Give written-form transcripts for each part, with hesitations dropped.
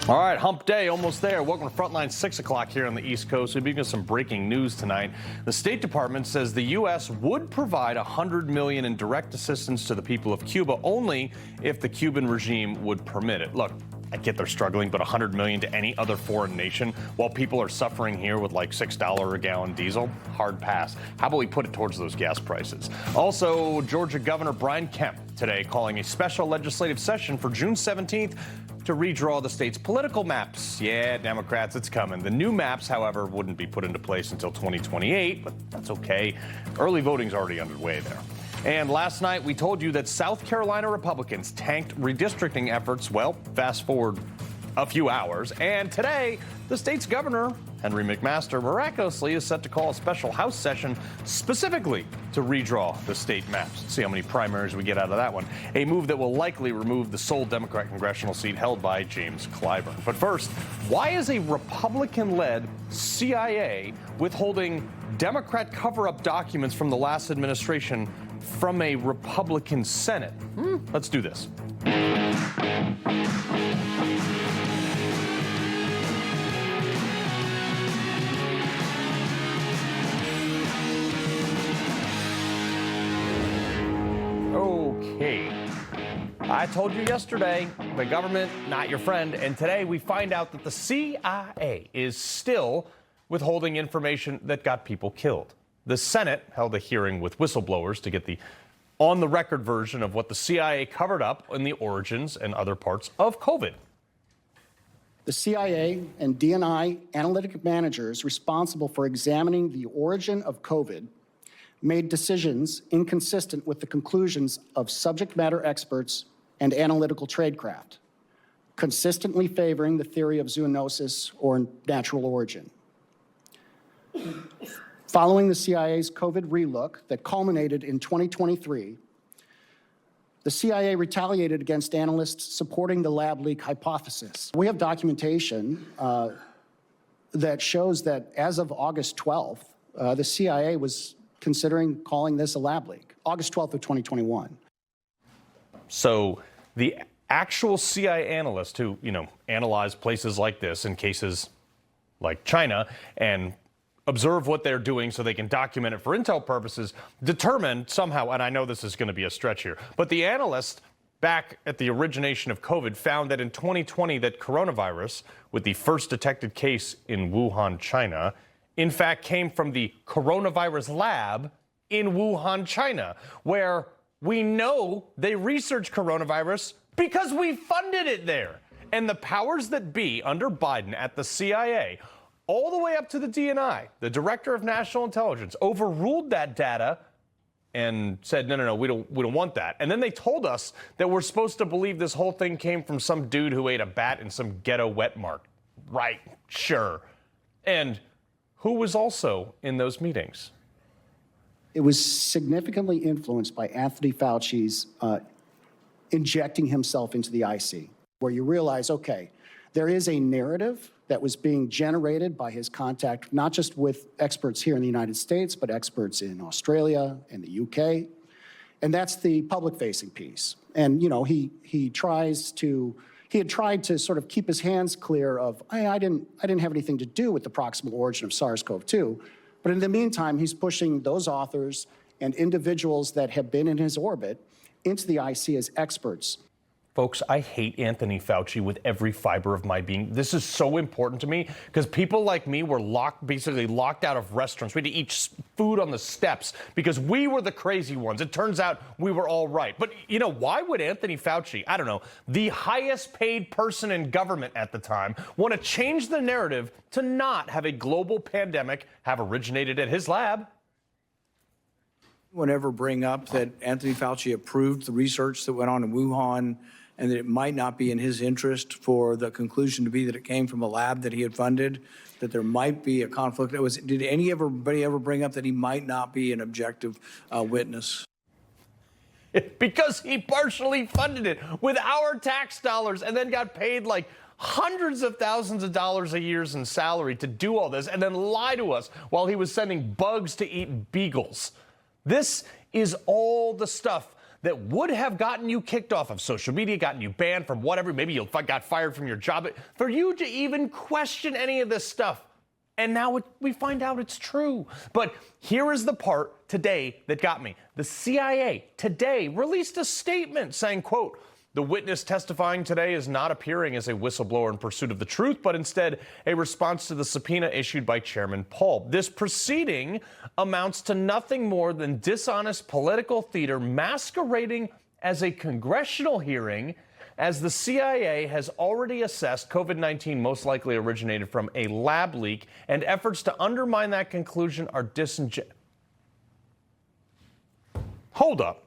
All right, hump day, almost there. Welcome to Frontline, 6 o'clock here on the East Coast. We begin with some breaking news tonight. The State Department says the U.S. would provide $100 million in direct assistance to the people of Cuba only if the Cuban regime would permit it. Look, I get they're struggling, but $100 million to any other foreign nation while people are suffering here with like $6 a gallon diesel? Hard pass. How about we put it towards those gas prices? Also, Georgia Governor Brian Kemp today calling a special legislative session for June 17th to redraw the state's political maps. Yeah, Democrats, it's coming. The new maps, however, wouldn't be put into place until 2028, but that's okay. Early voting's already underway there. And last night, we told you that South Carolina Republicans tanked redistricting efforts. Well, fast forward a few hours. And today, the state's governor, Henry McMaster, miraculously is set to call a special House session specifically to redraw the state maps. See how many primaries we get out of that one. A move that will likely remove the sole Democrat congressional seat held by James Clyburn. But first, why is a Republican-led CIA withholding Democrat cover-up documents from the last administration from a Republican Senate? Let's do this. Okay. I told you yesterday, the government, not your friend, and today we find out that the CIA is still withholding information that got people killed. The Senate held a hearing with whistleblowers to get the on-the-record version of what the CIA covered up in the origins and other parts of COVID. The CIA and DNI analytic managers responsible for examining the origin of COVID made decisions inconsistent with the conclusions of subject matter experts and analytical tradecraft, consistently favoring the theory of zoonosis or natural origin. Following the CIA's COVID relook that culminated in 2023, the CIA retaliated against analysts supporting the lab leak hypothesis. We have documentation that shows that as of August 12th, the CIA was considering calling this a lab leak, August 12th of 2021. So the actual CIA analyst who, analyze places like this in cases like China and observe what they're doing so they can document it for intel purposes, determined somehow, and I know this is going to be a stretch here, but the analyst back at the origination of COVID found that in 2020 that coronavirus, with the first detected case in Wuhan, China, in fact came from the coronavirus lab in Wuhan, China, where we know they research coronavirus because we funded it there. And the powers that be under Biden at the CIA, all the way up to the DNI, the Director of National Intelligence, overruled that data and said, no, we don't want that. And then they told us that we're supposed to believe this whole thing came from some dude who ate a bat in some ghetto wet market. Right, sure. And who was also in those meetings? It was significantly influenced by Anthony Fauci's injecting himself into the IC, where you realize, okay, there is a narrative that was being generated by his contact, not just with experts here in the United States, but experts in Australia and the UK. And that's the public-facing piece. And, he had tried to sort of keep his hands clear of, I didn't have anything to do with the proximal origin of SARS-CoV-2. But in the meantime, he's pushing those authors and individuals that have been in his orbit into the IC as experts. Folks, I hate Anthony Fauci with every fiber of my being. This is so important to me because people like me were basically locked out of restaurants. We had to eat food on the steps because we were the crazy ones. It turns out we were all right. But, why would Anthony Fauci, I don't know, the highest paid person in government at the time, want to change the narrative to not have a global pandemic have originated at his lab? Would ever bring up that Anthony Fauci approved the research that went on in Wuhan and that it might not be in his interest for the conclusion to be that it came from a lab that he had funded, that there might be a conflict. Did anybody ever bring up that he might not be an objective witness? Because he partially funded it with our tax dollars and then got paid like hundreds of thousands of dollars a year in salary to do all this and then lie to us while he was sending bugs to eat beagles. This is all the stuff that would have gotten you kicked off of social media, gotten you banned from whatever, maybe you got fired from your job, for you to even question any of this stuff. And now we find out it's true. But here is the part today that got me. The CIA today released a statement saying, quote, "The witness testifying today is not appearing as a whistleblower in pursuit of the truth, but instead a response to the subpoena issued by Chairman Paul. This proceeding amounts to nothing more than dishonest political theater masquerading as a congressional hearing, as the CIA has already assessed COVID-19 most likely originated from a lab leak, and efforts to undermine that conclusion are disingenuous." Hold up.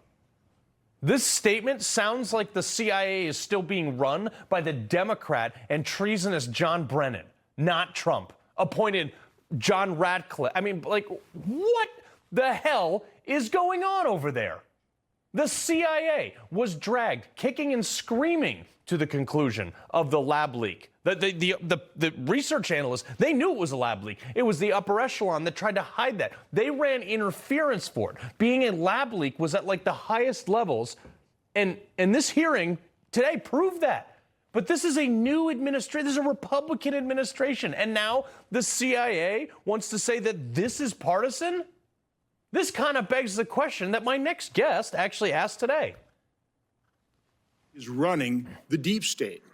This statement sounds like the CIA is still being run by the Democrat and treasonous John Brennan, not Trump, appointed John Ratcliffe. I mean, like, what the hell is going on over there? The CIA was dragged kicking and screaming to the conclusion of the lab leak. The research analysts, they knew it was a lab leak. It was the upper echelon that tried to hide that. They ran interference for it. Being a lab leak was at like the highest levels. And this hearing today proved that. But this is a new administration. This is a Republican administration. And now the CIA wants to say that this is partisan? This kind of begs the question that my next guest actually asked today. Is running the deep state.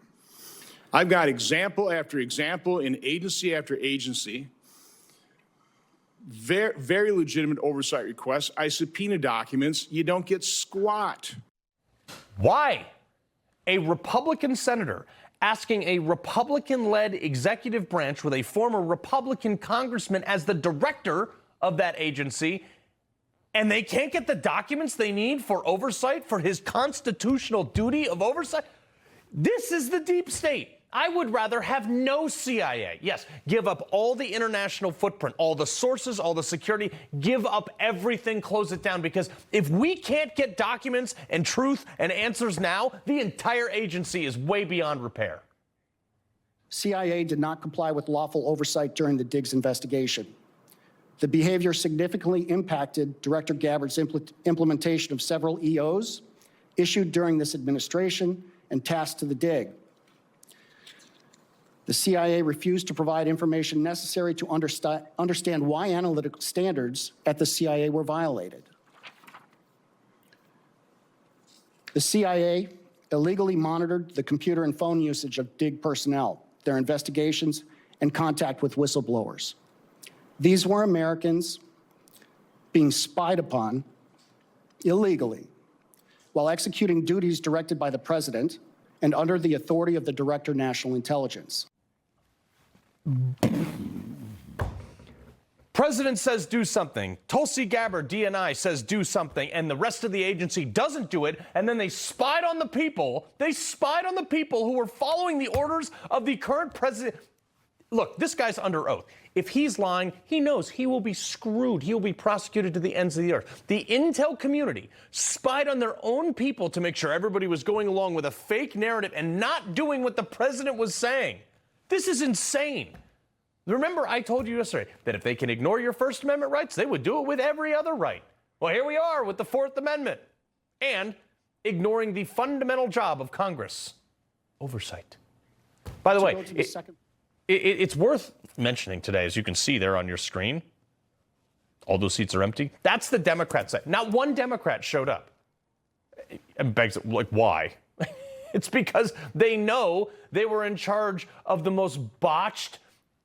I've got example after example in agency after agency, very legitimate oversight requests. I subpoena documents. You don't get squat. Why? A Republican senator asking a Republican-led executive branch with a former Republican congressman as the director of that agency, and they can't get the documents they need for oversight, for his constitutional duty of oversight? This is the deep state. I would rather have no CIA. Yes, give up all the international footprint, all the sources, all the security, give up everything, close it down, because if we can't get documents and truth and answers now, the entire agency is way beyond repair. CIA did not comply with lawful oversight during the Diggs investigation. The behavior significantly impacted Director Gabbard's implementation of several EOs issued during this administration and tasked to the dig. The CIA refused to provide information necessary to understand why analytical standards at the CIA were violated. The CIA illegally monitored the computer and phone usage of dig personnel, their investigations, and contact with whistleblowers. These were Americans being spied upon illegally while executing duties directed by the president and under the authority of the Director of National Intelligence. President says do something. Tulsi Gabbard, DNI, says do something, and the rest of the agency doesn't do it, and then they spied on the people. They spied on the people who were following the orders of the current president. Look, this guy's under oath. If he's lying, he knows he will be screwed. He will be prosecuted to the ends of the earth. The intel community spied on their own people to make sure everybody was going along with a fake narrative and not doing what the president was saying. This is insane. Remember, I told you yesterday that if they can ignore your First Amendment rights, they would do it with every other right. Well, here we are with the Fourth Amendment and ignoring the fundamental job of Congress, oversight. By the way, it's worth mentioning today, as you can see there on your screen, all those seats are empty. That's the Democrat side. Not one Democrat showed up. And begs, like, why? It's because they know they were in charge of the most botched,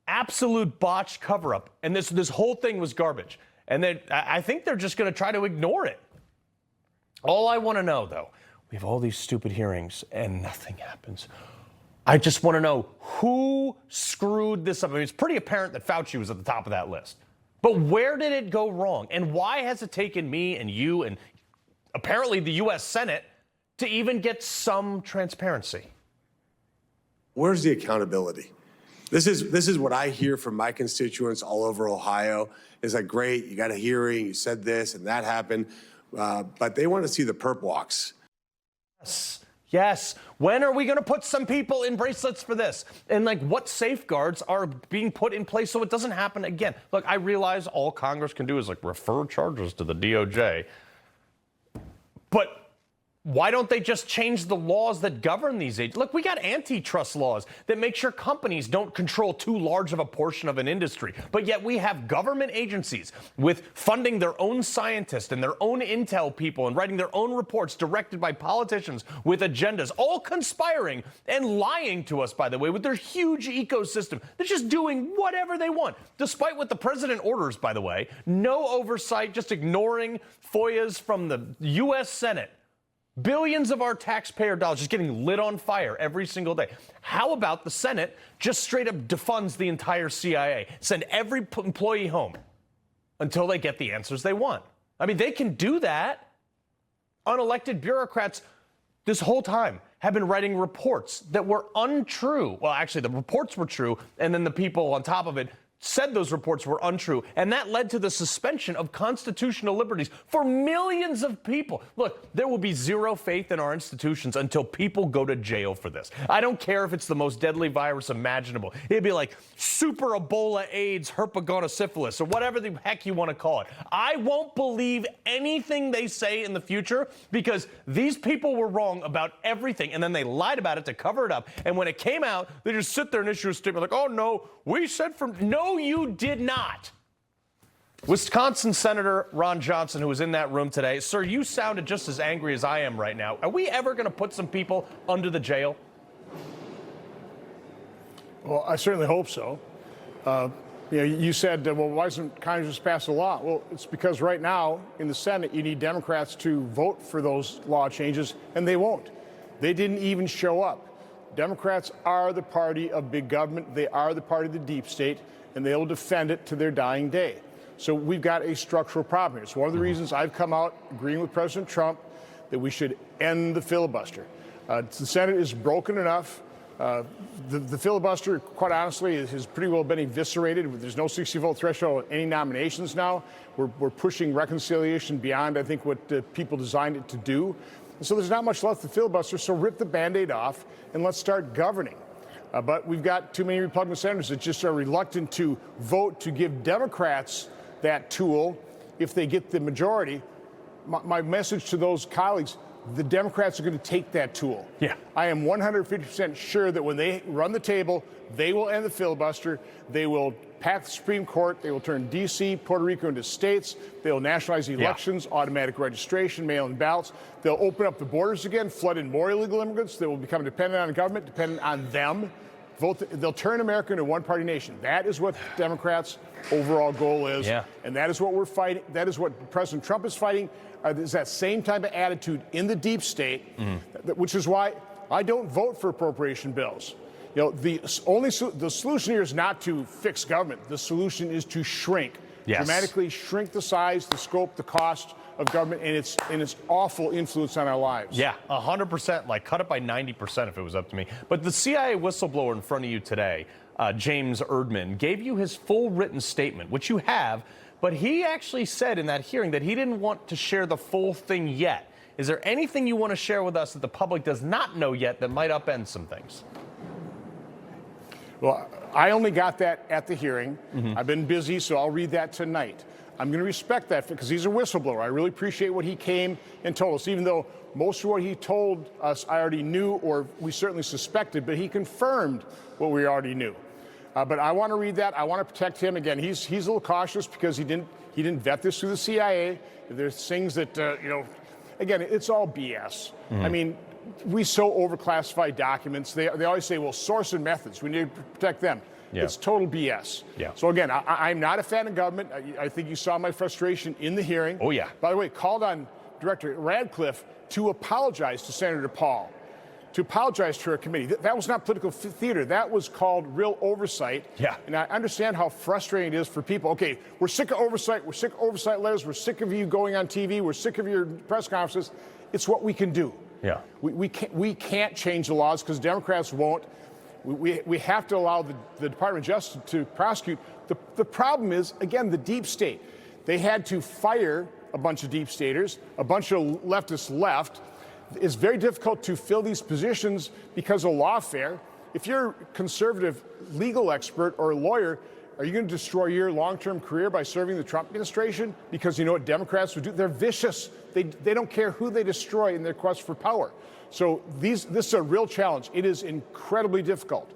absolute botched cover-up. And this whole thing was garbage. And then I think they're just going to try to ignore it. All I want to know, though, we have all these stupid hearings and nothing happens. I just want to know who screwed this up. I mean, it's pretty apparent that Fauci was at the top of that list. But where did it go wrong? And why has it taken me and you and apparently the U.S. Senate to even get some transparency? Where's the accountability? This is what I hear from my constituents all over Ohio. Is like, great, you got a hearing, you said this and that happened, but they want to see the perp walks. Yes. When are we going to put some people in bracelets for this? And like, what safeguards are being put in place so it doesn't happen again? Look, I realize all Congress can do is like refer charges to the DOJ. But Why don't they just change the laws that govern these agencies? Look, we got antitrust laws that make sure companies don't control too large of a portion of an industry. But yet we have government agencies with funding their own scientists and their own intel people and writing their own reports directed by politicians with agendas, all conspiring and lying to us, by the way, with their huge ecosystem. They're just doing whatever they want, despite what the president orders, by the way. No oversight, just ignoring FOIAs from the U.S. Senate. Billions of our taxpayer dollars just getting lit on fire every single day. How about the Senate just straight up defunds the entire CIA, send every employee home until they get the answers they want? I mean, they can do that. Unelected bureaucrats this whole time have been writing reports that were untrue. Well, actually, the reports were true, and then the people on top of it said those reports were untrue, and that led to the suspension of constitutional liberties for millions of people. Look, there will be zero faith in our institutions until people go to jail for this. I don't care if it's the most deadly virus imaginable. It'd be like super Ebola, AIDS, herpetogonosyphilis, or whatever the heck you want to call it. I won't believe anything they say in the future because these people were wrong about everything, and then they lied about it to cover it up. And when it came out, they just sit there and issue a statement like, oh, no, we said from... No, you did not. Wisconsin Senator Ron Johnson, who was in that room today, sir, you sounded just as angry as I am right now. Are we ever going to put some people under the jail? Well, I certainly hope so. You said, well, why doesn't Congress pass a law? Well, it's because right now in the Senate, you need Democrats to vote for those law changes, and they won't. They didn't even show up. Democrats are the party of big government. They are the party of the deep state, and they will defend it to their dying day. So we've got a structural problem here. It's one of the reasons I've come out agreeing with President Trump that we should end the filibuster. The Senate is broken enough. The filibuster, quite honestly, has pretty well been eviscerated. There's no 60-vote threshold on any nominations now. We're pushing reconciliation beyond, I think, what people designed it to do. And so there's not much left to filibuster, so rip the Band-Aid off and let's start governing. But we've got too many Republican senators that just are reluctant to vote to give Democrats that tool if they get the majority. My message to those colleagues, the Democrats are going to take that tool. Yeah. I am 150% sure that when they run the table, they will end the filibuster. They will pack the Supreme Court. They will turn D.C., Puerto Rico into states. They will nationalize elections, automatic registration, mail-in ballots. They'll open up the borders again, flood in more illegal immigrants. They will become dependent on the government, dependent on them. They'll turn America into a one-party nation. That is what Democrats' overall goal is. Yeah. And that is what we're fighting. That is what President Trump is fighting. Is that same type of attitude in the deep state, which is why I don't vote for appropriation bills. You know, the solution here is not to fix government. The solution is to shrink, dramatically shrink the size, the scope, the cost of government and its awful influence on our lives. Yeah, 100%, like cut it by 90% if it was up to me. But the CIA whistleblower in front of you today, James Erdman, gave you his full written statement, which you have, but he actually said in that hearing that he didn't want to share the full thing yet. Is there anything you want to share with us that the public does not know yet that might upend some things? Well, I only got that at the hearing. I've been busy, so I'll read that tonight. I'm going to respect that because he's a whistleblower. I really appreciate what he came and told us, even though most of what he told us I already knew or we certainly suspected, but he confirmed what we already knew. But I want to read that. I want to protect him. Again, he's a little cautious because he didn't vet this through the CIA. There's things that, again, it's all BS. I mean, we so overclassify documents. They always say, well, source and methods, we need to protect them. Yeah. It's total BS. Yeah. So again, I'm not a fan of government. I think you saw my frustration in the hearing. Oh, yeah. By the way, called on Director Radcliffe to apologize to Senator Paul, to apologize to her committee. That was not political theater. That was called real oversight. Yeah. And I understand how frustrating it is for people. Okay, we're sick of oversight. We're sick of oversight letters. We're sick of you going on TV. We're sick of your press conferences. It's what we can do. Yeah. We can't change the laws because Democrats won't. We have to allow the Department of Justice to prosecute. The problem is, again, the deep state. They had to fire a bunch of deep staters. A bunch of leftists left. It's very difficult to fill these positions because of lawfare. If you're a conservative legal expert or a lawyer, Are you going to destroy your long-term career by serving the Trump administration? Because you know what Democrats would do? They're vicious. They don't care who they destroy in their quest for power. So this is a real challenge. It is incredibly difficult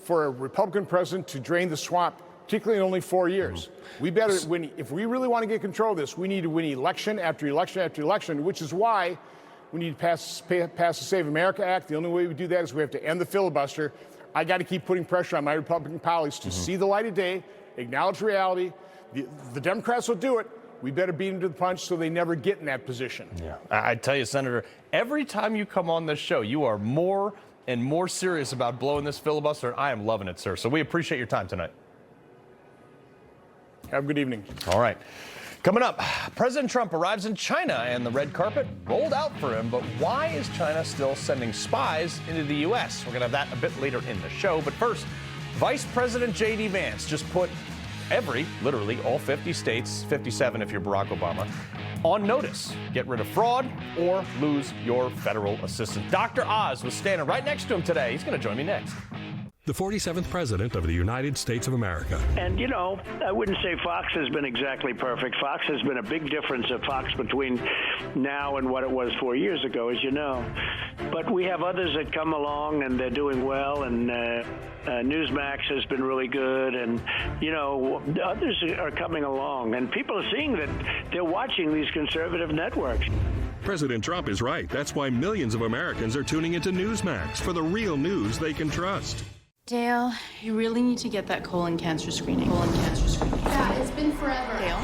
for a Republican president to drain the swamp, particularly in only 4 years. We better win. If we really want to get control of this, we need to win election after election after election, which is why we need to pass the Save America Act. The only way we do that is we have to end the filibuster. I got to keep putting pressure on my Republican colleagues to see the light of day, acknowledge reality. The Democrats will do it. We better beat them to the punch so they never get in that position. Yeah, I tell you, Senator, every time you come on this show, you are more and more serious about blowing this filibuster, and I am loving it, sir. So we appreciate your time tonight. Have a good evening. All right. Coming up, President Trump arrives in China and the red carpet rolled out for him. But why is China still sending spies into the U.S.? We're going to have that a bit later in the show. But first, Vice President J.D. Vance just put literally all 50 states, 57 if you're Barack Obama, on notice. Get rid of fraud or lose your federal assistance. Dr. Oz was standing right next to him today. He's going to join me next. The 47th President of the United States of America. And, you know, I wouldn't say Fox has been exactly perfect. Fox has been a big difference of Fox between now and what it was 4 years ago, as you know. But we have others that come along, and they're doing well, and Newsmax has been really good, and, you know, others are coming along. And people are seeing that they're watching these conservative networks. President Trump is right. That's why millions of Americans are tuning into Newsmax for the real news they can trust. Dale, you really need to get that colon cancer screening. Yeah, it's been forever. Dale,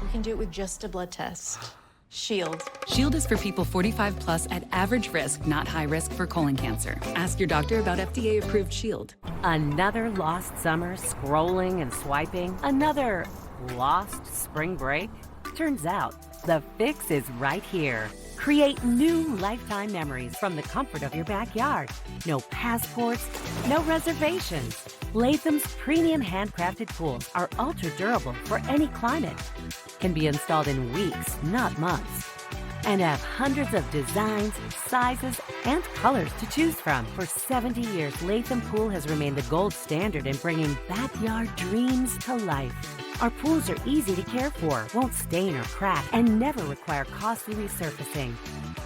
we can do it with just a blood test. Shield. Shield is for people 45 plus at average risk, not high risk for colon cancer. Ask your doctor about FDA-approved Shield. Another lost summer scrolling and swiping? Another lost spring break? Turns out, the fix is right here. Create new lifetime memories from the comfort of your backyard. No passports, no reservations. Latham's premium handcrafted pools are ultra durable for any climate. Can be installed in weeks, not months. And have hundreds of designs, sizes, and colors to choose from. For 70 years, Latham Pool has remained the gold standard in bringing backyard dreams to life. Our pools are easy to care for, won't stain or crack, and never require costly resurfacing.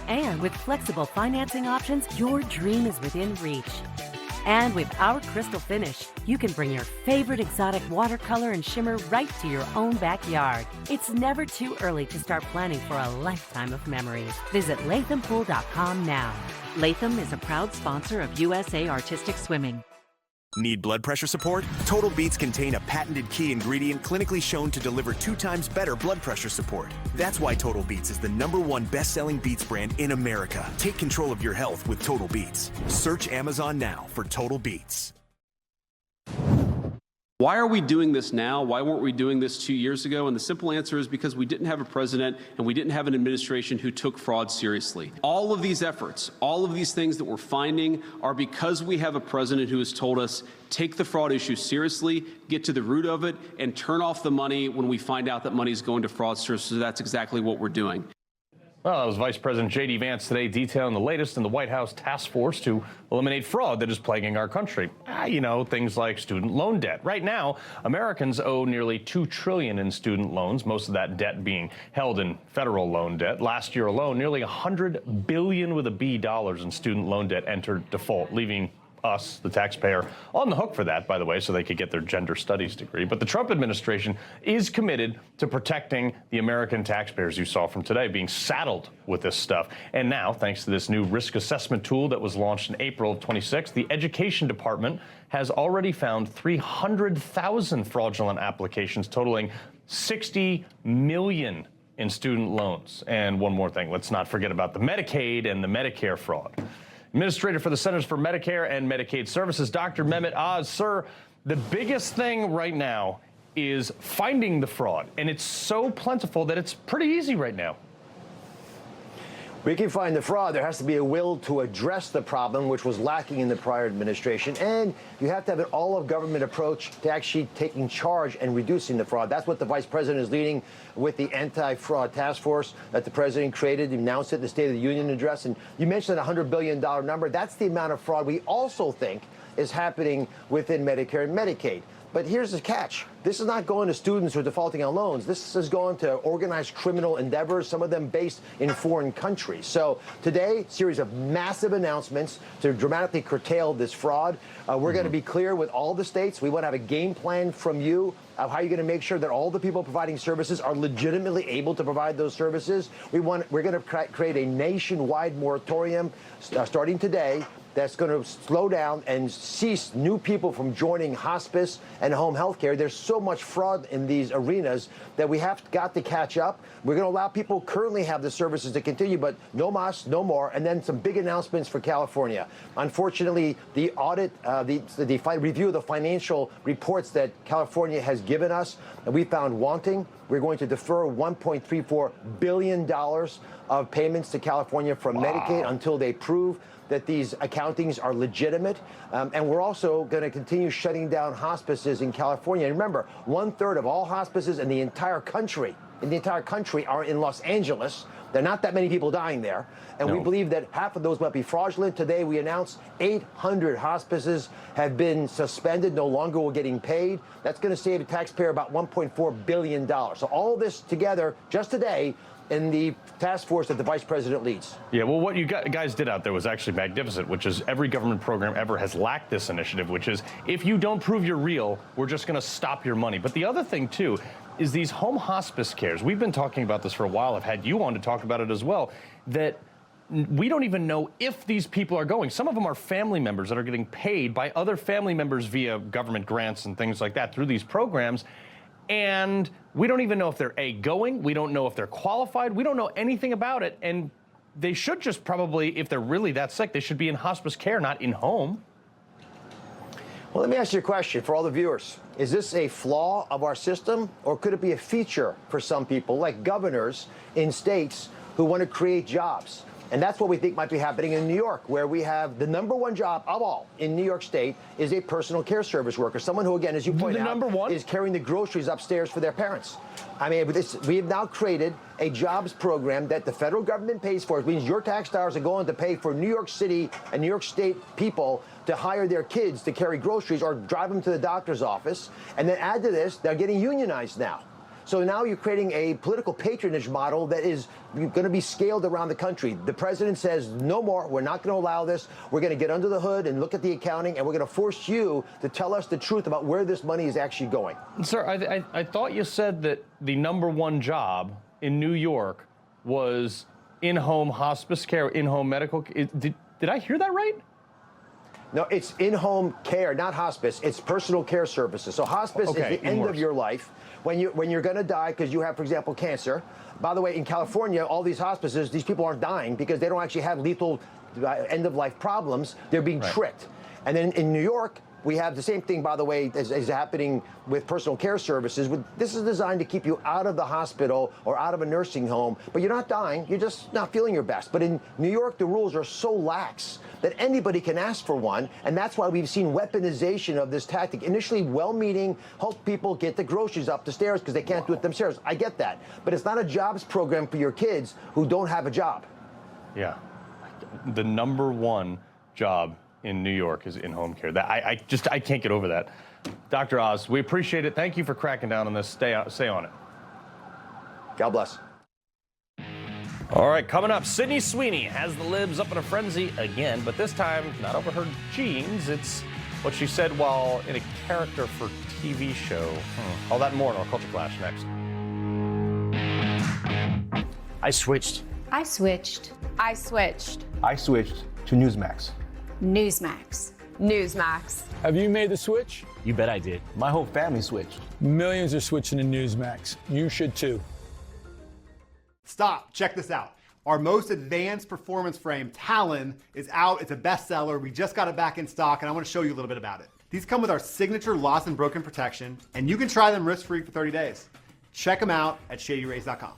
And with flexible financing options, your dream is within reach. And with our crystal finish, you can bring your favorite exotic watercolor and shimmer right to your own backyard. It's never too early to start planning for a lifetime of memories. Visit LathamPool.com now. Latham is a proud sponsor of USA Artistic Swimming. Need blood pressure support? Total Beets contain a patented key ingredient clinically shown to deliver 2 times better blood pressure support. That's why Total Beets is the #1 best-selling beets brand in America. Take control of your health with Total Beets. Search Amazon now for Total Beets. Why are we doing this now? Why weren't we doing this 2 years ago? And the simple answer is because we didn't have a president and we didn't have an administration who took fraud seriously. All of these efforts, all of these things that we're finding are because we have a president who has told us, take the fraud issue seriously, get to the root of it, and turn off the money when we find out that money is going to fraudsters. So that's exactly what we're doing. Well, that was Vice President J.D. Vance today detailing the latest in the White House task force to eliminate fraud that is plaguing our country. You know, things like student loan debt. Right now, Americans owe nearly $2 trillion in student loans, most of that debt being held in federal loan debt. Last year alone, nearly $100 billion with a B dollars in student loan debt entered default, leaving us, the taxpayer, on the hook for that, by the way, so they could get their gender studies degree. But the Trump administration is committed to protecting the American taxpayers, you saw from today, being saddled with this stuff. And now, thanks to this new risk assessment tool that was launched in April of 26, the Education Department has already found 300,000 fraudulent applications totaling $60 million in student loans. And one more thing, let's not forget about the Medicaid and the Medicare fraud. Administrator for the Centers for Medicare and Medicaid Services, Dr. Mehmet Oz. Sir, the biggest thing right now is finding the fraud, and it's so plentiful that it's pretty easy right now. We can find the fraud. There has to be a will to address the problem, which was lacking in the prior administration. And you have to have an all-of-government approach to actually taking charge and reducing the fraud. That's what the vice president is leading with the anti-fraud task force that the president created, announced it in the State of the Union address. And you mentioned a $100 billion number. That's the amount of fraud we also think is happening within Medicare and Medicaid. But here's the catch. This is not going to students who are defaulting on loans. This is going to organized criminal endeavors, some of them based in foreign countries. So today, series of massive announcements to dramatically curtail this fraud. We're going to be clear with all the states. We want to have a game plan from you of how you're going to make sure that all the people providing services are legitimately able to provide those services. We're going to create a nationwide moratorium starting today that's going to slow down and cease new people from joining hospice and home health care. There's so much fraud in these arenas that we have got to catch up. We're going to allow people who currently have the services to continue, but no mas, no more. And then some big announcements for California. Unfortunately, the audit, the review of the financial reports that California has given us, we found wanting. We're going to defer $1.34 billion of payments to California from Medicaid until they prove that these accountings are legitimate. And we're also going to continue shutting down hospices in California. And remember, 1/3 of all hospices in the entire country are in Los Angeles. There are not that many people dying there. And we believe that half of those might be fraudulent. Today, we announced 800 hospices have been suspended, no longer will getting paid. That's going to save the taxpayer about $1.4 billion. So all this together, just today, in the task force that the vice president leads. Yeah, well, what you guys did out there was actually magnificent, which is every government program ever has lacked this initiative, which is if you don't prove you're real, we're just going to stop your money. But the other thing, too, is these home hospice cares. We've been talking about this for a while. I've had you on to talk about it as well, that we don't even know if these people are going. Some of them are family members that are getting paid by other family members via government grants and things like that through these programs. And we don't even know if they're going. We don't know if they're qualified. We don't know anything about it. And they should just probably, if they're really that sick, they should be in hospice care, not in home. Well, let me ask you a question for all the viewers. Is this a flaw of our system, or could it be a feature for some people, like governors in states who want to create jobs? And that's what we think might be happening in New York, where we have the #1 job of all in New York State is a personal care service worker, someone who, again, as you point out, is carrying the groceries upstairs for their parents. I mean, we have now created a jobs program that the federal government pays for. It means your tax dollars are going to pay for New York City and New York State people to hire their kids to carry groceries or drive them to the doctor's office. And then add to this, they're getting unionized now. So now you're creating a political patronage model that is going to be scaled around the country. The president says, no more, we're not going to allow this. We're going to get under the hood and look at the accounting, and we're going to force you to tell us the truth about where this money is actually going. Sir, I thought you said that the #1 job in New York was in-home hospice care, in-home medical care. Did I hear that right? No, it's in-home care, not hospice. It's personal care services. So hospice is the end of your life. When you're going to die because you have, for example, cancer. By the way, in California, all these hospices, these people aren't dying because they don't actually have lethal end-of-life problems. They're being tricked. And then in New York, we have the same thing, by the way, as happening with personal care services. This is designed to keep you out of the hospital or out of a nursing home, but you're not dying. You're just not feeling your best. But in New York, the rules are so lax that anybody can ask for one, and that's why we've seen weaponization of this tactic. Initially, well-meaning, help people get the groceries up the stairs because they can't do it themselves. I get that. But it's not a jobs program for your kids who don't have a job. Yeah. The #1 job in New York is in-home care. I can't get over that. Dr. Oz, we appreciate it. Thank you for cracking down on this. Stay on it. God bless. All right, coming up, Sydney Sweeney has the libs up in a frenzy again, but this time not over her jeans. It's what she said while in a character for TV show. All that and more in our Culture Clash next. I switched. I switched. I switched. I switched to Newsmax. Newsmax. Newsmax. Have you made the switch? You bet I did. My whole family switched. Millions are switching to Newsmax. You should too. Stop. Check this out. Our most advanced performance frame, Talon, is out. It's a bestseller. We just got it back in stock, and I want to show you a little bit about it. These come with our signature lost and broken protection, and you can try them risk-free for 30 days. Check them out at ShadyRays.com.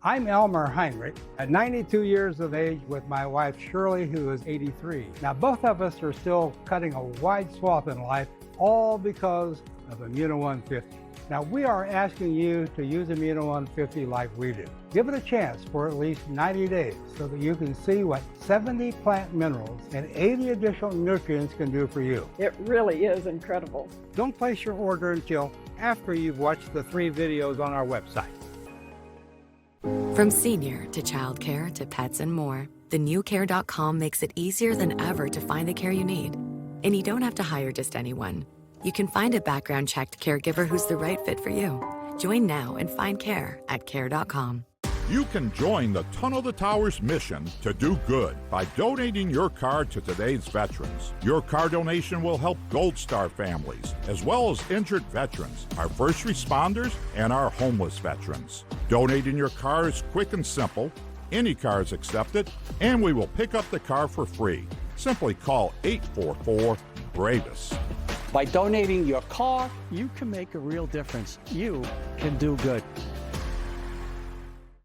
I'm Elmer Heinrich, at 92 years of age with my wife Shirley, who is 83. Now both of us are still cutting a wide swath in life, all because of Immuno 150. Now, we are asking you to use Immuno 150 like we do. Give it a chance for at least 90 days so that you can see what 70 plant minerals and 80 additional nutrients can do for you. It really is incredible. Don't place your order until after you've watched the 3 videos on our website. From senior to childcare to pets and more, the new Care.com makes it easier than ever to find the care you need. And you don't have to hire just anyone. You can find a background-checked caregiver who's the right fit for you. Join now and find care at Care.com. You can join the Tunnel to Towers mission to do good by donating your car to today's veterans. Your car donation will help Gold Star families, as well as injured veterans, our first responders, and our homeless veterans. Donating your car is quick and simple. Any car is accepted, and we will pick up the car for free. Simply call 844-BRAVES. By donating your car, you can make a real difference. You can do good.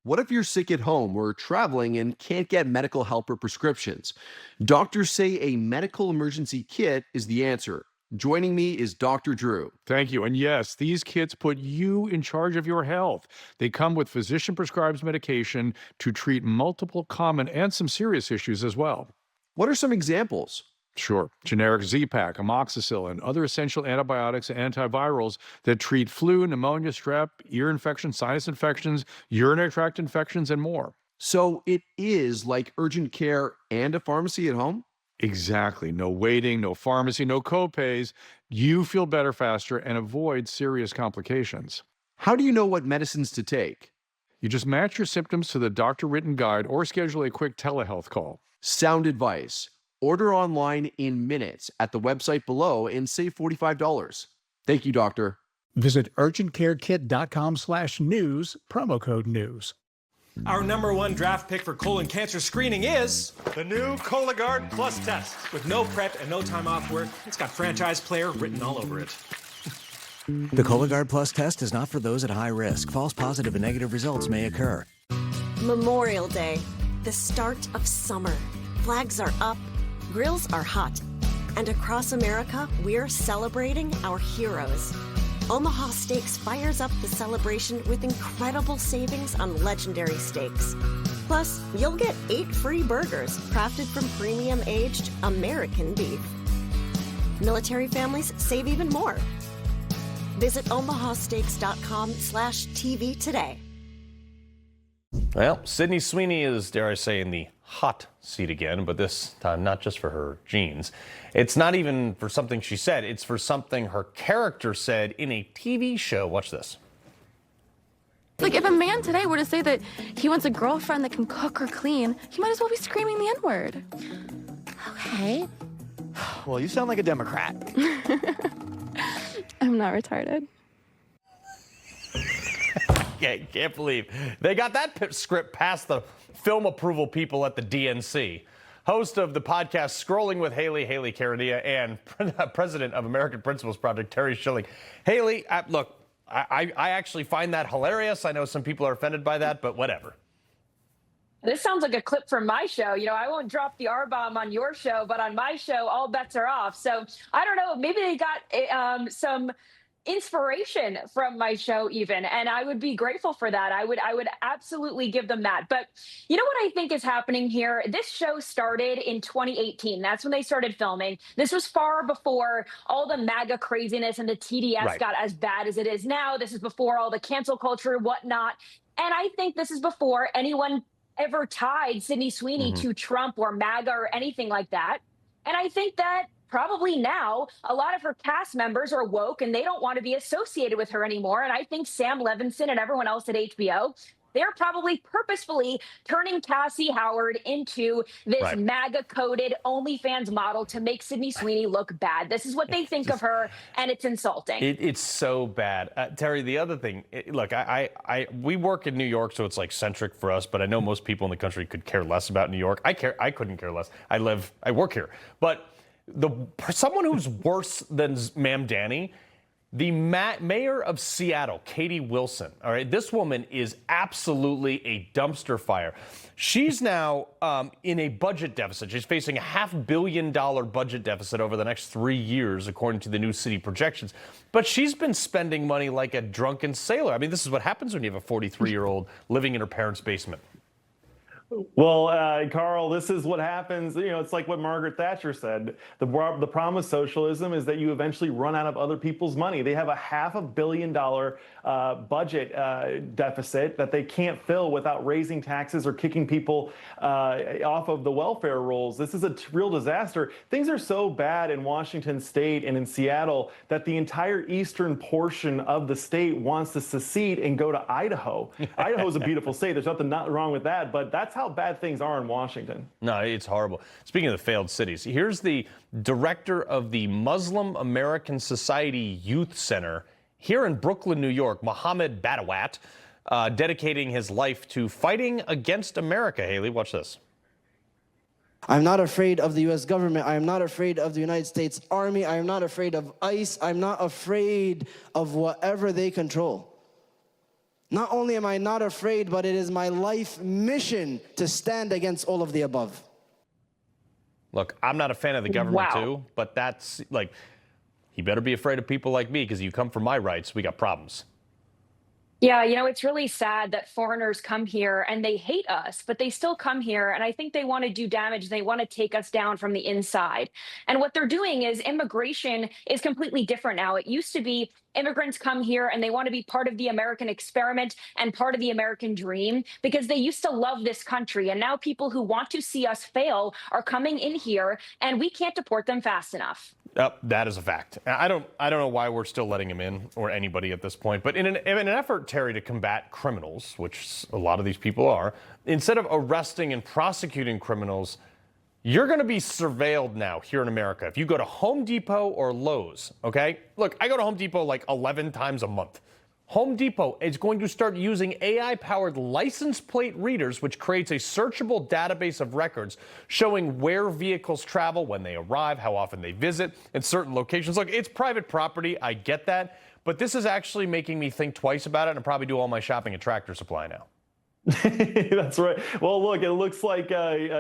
What if you're sick at home or traveling and can't get medical help or prescriptions? Doctors say a medical emergency kit is the answer. Joining me is Dr. Drew. Thank you. And yes, these kits put you in charge of your health. They come with physician-prescribed medication to treat multiple common and some serious issues as well. What are some examples? Sure. Generic Z-Pak, amoxicillin, other essential antibiotics and antivirals that treat flu, pneumonia, strep, ear infections, sinus infections, urinary tract infections, and more. So it is like urgent care and a pharmacy at home? Exactly. No waiting, no pharmacy, no copays. You feel better faster and avoid serious complications. How do you know what medicines to take? You just match your symptoms to the doctor-written guide or schedule a quick telehealth call. Sound advice. Order online in minutes at the website below and save $45. Thank you, doctor. Visit urgentcarekit.com/news, promo code news. Our #1 draft pick for colon cancer screening is the new Cologuard Plus test. With no prep and no time off work, it's got franchise player written all over it. The Cologuard Plus test is not for those at high risk. False positive and negative results may occur. Memorial Day, the start of summer. Flags are up, grills are hot, and across America, we're celebrating our heroes. Omaha Steaks fires up the celebration with incredible savings on legendary steaks. Plus, you'll get 8 free burgers crafted from premium-aged American beef. Military families save even more. Visit omahasteaks.com/TV today. Well, Sydney Sweeney is, dare I say, in the hot seat again, but this time not just for her jeans. It's not even for something she said, it's for something her character said in a TV show. Watch this. Like, if a man today were to say that he wants a girlfriend that can cook or clean, he might as well be screaming the N-word. Okay. Well, you sound like a Democrat. I'm not retarded. Can't believe they got that script past the film approval people at the DNC. Host of the podcast Scrolling with Hayley Caronia, and president of American Principles Project, Terry Schilling. Hayley, look, I actually find that hilarious. I know some people are offended by that, but whatever. This sounds like a clip from my show. You know, I won't drop the R-bomb on your show, but on my show, all bets are off. So I don't know, maybe they got some inspiration from my show even, and I would be grateful for that. I would absolutely give them that. But you know what I think is happening here? This show started in 2018. That's when they started filming. This was far before all the MAGA craziness and the TDS got as bad as it is now. This is before all the cancel culture, whatnot. And I think this is before anyone ever tied Sydney Sweeney to Trump or MAGA or anything like that. And I think that probably now a lot of her cast members are woke and they don't want to be associated with her anymore. And I think Sam Levinson and everyone else at HBO, they're probably purposefully turning Cassie Howard into this MAGA-coded OnlyFans model to make Sydney Sweeney look bad. This is what they think of her, and it's insulting. It's so bad. Terry, the other thing, look, we work in New York, so it's like centric for us, but I know most people in the country could care less about New York. I couldn't care less. I work here. But someone who's worse than Ma'am Danny The mayor of Seattle, Katie Wilson, all right, this woman is absolutely a dumpster fire. She's now in a budget deficit. She's facing a $500 million budget deficit over the next 3 years, according to the new city projections. But she's been spending money like a drunken sailor. I mean, this is what happens when you have a 43-year-old living in her parents' basement. Well, Carl, this is what happens. You know, it's like what Margaret Thatcher said. The problem with socialism is that you eventually run out of other people's money. They have a $500 million budget deficit that they can't fill without raising taxes or kicking people off of the welfare rolls. This is a real disaster. Things are so bad in Washington State and in Seattle that the entire eastern portion of the state wants to secede and go to Idaho. Idaho is a beautiful state. There's nothing wrong with that, but that's how bad things are in Washington. No, it's horrible. Speaking of the failed cities, here's the director of the Muslim American Society Youth Center here in Brooklyn, New York, Mohammed Badawat, dedicating his life to fighting against America. Hayley, watch this. I'm not afraid of the U.S. government. I am not afraid of the United States Army. I am not afraid of ICE. I'm not afraid of whatever they control. Not only am I not afraid, but it is my life mission to stand against all of the above. Look, I'm not a fan of the government too, but that's like, he better be afraid of people like me because you come for my rights, we got problems. Yeah, you know, it's really sad that foreigners come here and they hate us, but they still come here. And I think they want to do damage. They want to take us down from the inside. And what they're doing is immigration is completely different now. It used to be immigrants come here and they want to be part of the American experiment and part of the American dream because they used to love this country. And now people who want to see us fail are coming in here and we can't deport them fast enough. That is a fact. I don't know why we're still letting him in or anybody at this point. But in an effort, Terry, to combat criminals, which a lot of these people are, instead of arresting and prosecuting criminals, you're going to be surveilled now here in America. If you go to Home Depot or Lowe's, okay? Look, I go to Home Depot like 11 times a month. Home Depot is going to start using AI-powered license plate readers, which creates a searchable database of records showing where vehicles travel, when they arrive, how often they visit, in certain locations. Look, it's private property. I get that. But this is actually making me think twice about it and probably do all my shopping at Tractor Supply now. That's right. Well, look, it looks like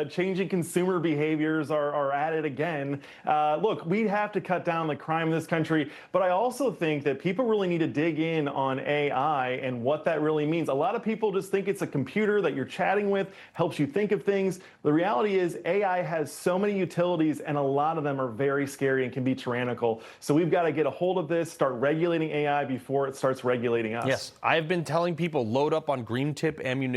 changing consumer behaviors are at it again. Look, we have to cut down the crime in this country, but I also think that people really need to dig in on AI and what that really means. A lot of people just think it's a computer that you're chatting with, helps you think of things. The reality is AI has so many utilities, and a lot of them are very scary and can be tyrannical. So we've got to get a hold of this, start regulating AI before it starts regulating us. Yes, I've been telling people load up on green tip ammunition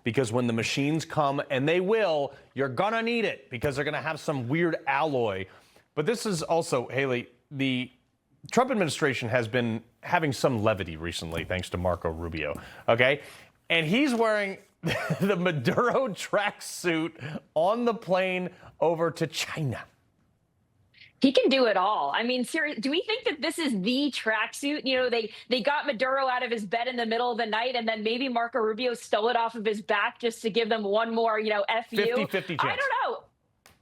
because when the machines come, and they will, you're gonna need it because they're gonna have some weird alloy. But this is also, Hayley, the Trump administration has been having some levity recently, thanks to Marco Rubio, okay? And he's wearing the Maduro tracksuit on the plane over to China. He can do it all. I mean, seriously, do we think that this is the tracksuit? You know, they got Maduro out of his bed in the middle of the night, and then maybe Marco Rubio stole it off of his back just to give them one more, you know, F you. 50-50 chance. I don't know.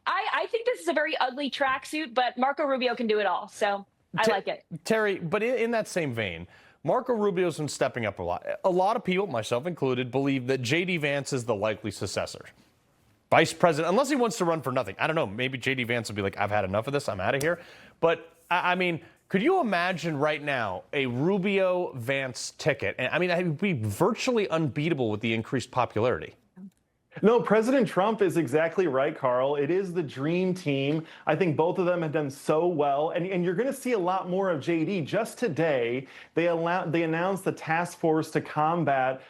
I think this is a very ugly tracksuit, but Marco Rubio can do it all. So I like it. Terry, but in that same vein, Marco Rubio's been stepping up a lot. A lot of people, myself included, believe that J.D. Vance is the likely successor. Vice president, unless he wants to run for nothing. I don't know. Maybe J.D. Vance will be like, I've had enough of this. I'm out of here. But, I mean, could you imagine right now a Rubio-Vance ticket? And I mean, it would be virtually unbeatable with the increased popularity. No, President Trump is exactly right, Carl. It is the dream team. I think both of them have done so well. And you're going to see a lot more of JD. Just today, they announced the task force to combat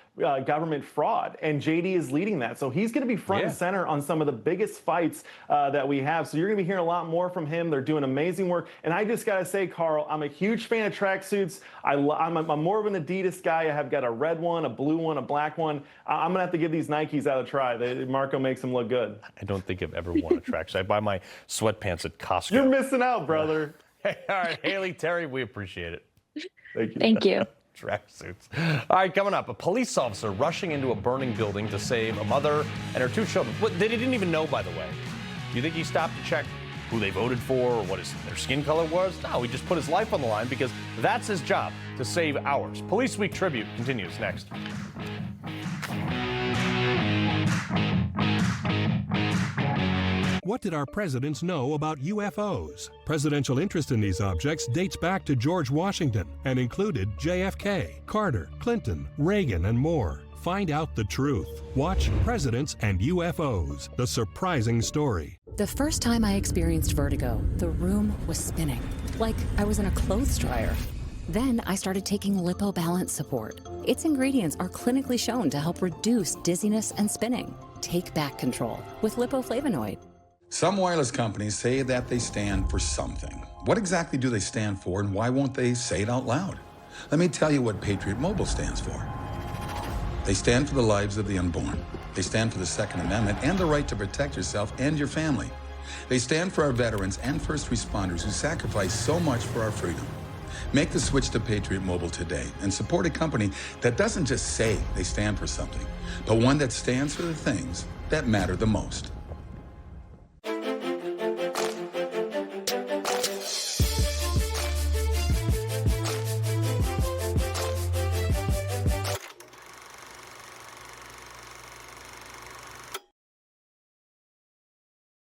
government fraud, and JD is leading that. So he's going to be front and center on some of the biggest fights that we have. So you're going to be hearing a lot more from him. They're doing amazing work. And I just got to say, Carl, I'm a huge fan of tracksuits. I'm more of an Adidas guy. I have got a red one, a blue one, a black one. I'm going to have to give these Nikes out a try. Marco makes them look good. I don't think I've ever worn a tracksuit. I buy my sweatpants at Costco. You're missing out, brother. All right, Hayley, Terry, we appreciate it. Thank you. Thank you. Tracksuits. All right, coming up, a police officer rushing into a burning building to save a mother and her two children. They didn't even know, by the way. Do you think he stopped to check who they voted for or what their skin color was. No, he just put his life on the line because that's his job, to save ours. Police Week Tribute continues next. What did our presidents know about UFOs? Presidential interest in these objects dates back to George Washington and included JFK, Carter, Clinton, Reagan, and more. Find out the truth. Watch Presidents and UFOs, The Surprising Story. The first time I experienced vertigo, the room was spinning, like I was in a clothes dryer. Then I started taking LipoBalance support. Its ingredients are clinically shown to help reduce dizziness and spinning. Take back control with lipoflavonoid. Some wireless companies say that they stand for something. What exactly do they stand for, and why won't they say it out loud? Let me tell you what Patriot Mobile stands for. They stand for the lives of the unborn. They stand for the Second Amendment and the right to protect yourself and your family. They stand for our veterans and first responders who sacrifice so much for our freedom. Make the switch to Patriot Mobile today and support a company that doesn't just say they stand for something, but one that stands for the things that matter the most.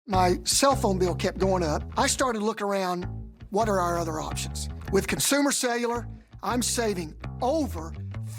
My cell phone bill kept going up. I started looking around, what are our other options? With Consumer Cellular, I'm saving over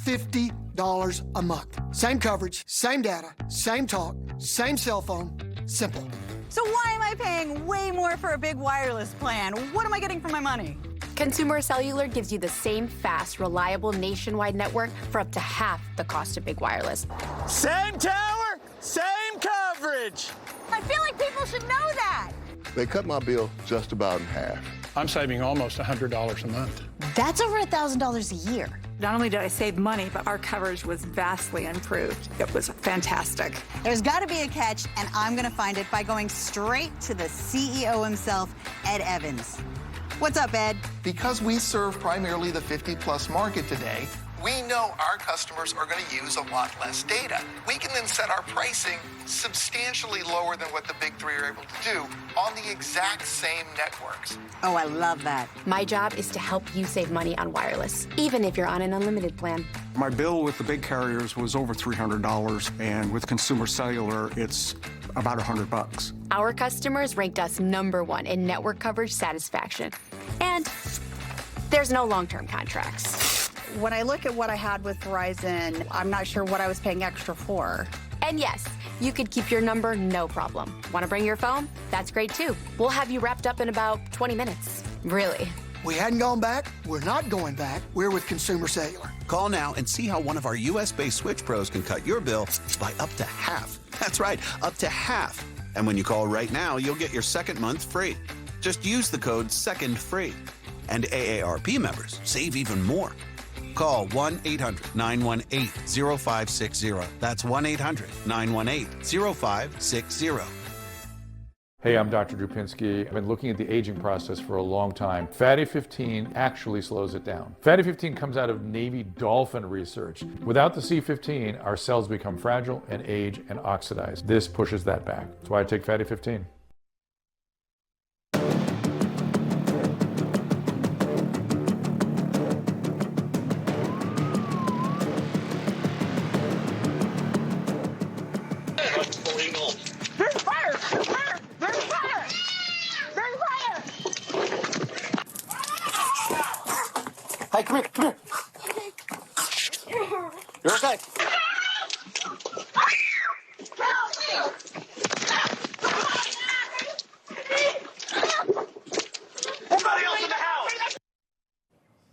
$50 a month. Same coverage, same data, same talk, same cell phone, simple. So why am I paying way more for a big wireless plan? What am I getting for my money? Consumer Cellular gives you the same fast, reliable nationwide network for up to half the cost of big wireless. Same tower, same coverage. I feel like people should know that. They cut my bill just about in half. I'm saving almost $100 a month. That's over $1,000 a year. Not only did I save money, but our coverage was vastly improved. It was fantastic. There's got to be a catch, and I'm going to find it by going straight to the CEO himself, Ed Evans. What's up, Ed? Because we serve primarily the 50-plus market today, we know our customers are going to use a lot less data. We can then set our pricing substantially lower than what the big three are able to do on the exact same networks. Oh, I love that. My job is to help you save money on wireless, even if you're on an unlimited plan. My bill with the big carriers was over $300, and with Consumer Cellular, it's about $100. Our customers ranked us #1 in network coverage satisfaction. And there's no long-term contracts. When I look at what I had with Verizon, I'm not sure what I was paying extra for. And yes, you could keep your number, no problem. Want to bring your phone? That's great too. We'll have you wrapped up in about 20 minutes. Really. We hadn't gone back. We're not going back. We're with Consumer Cellular. Call now and see how one of our U.S.-based Switch Pros can cut your bill by up to half. That's right, up to half. And when you call right now, you'll get your second month free. Just use the code SECONDFREE. And AARP members save even more. Call 1-800-918-0560. That's 1-800-918-0560. Hey, I'm Dr. Drupinski. I've been looking at the aging process for a long time. Fatty 15 actually slows it down. Fatty 15 comes out of Navy dolphin research. Without the C15, our cells become fragile and age and oxidize. This pushes that back. That's why I take Fatty 15. Hey, come here. You're okay. Everybody else in the house.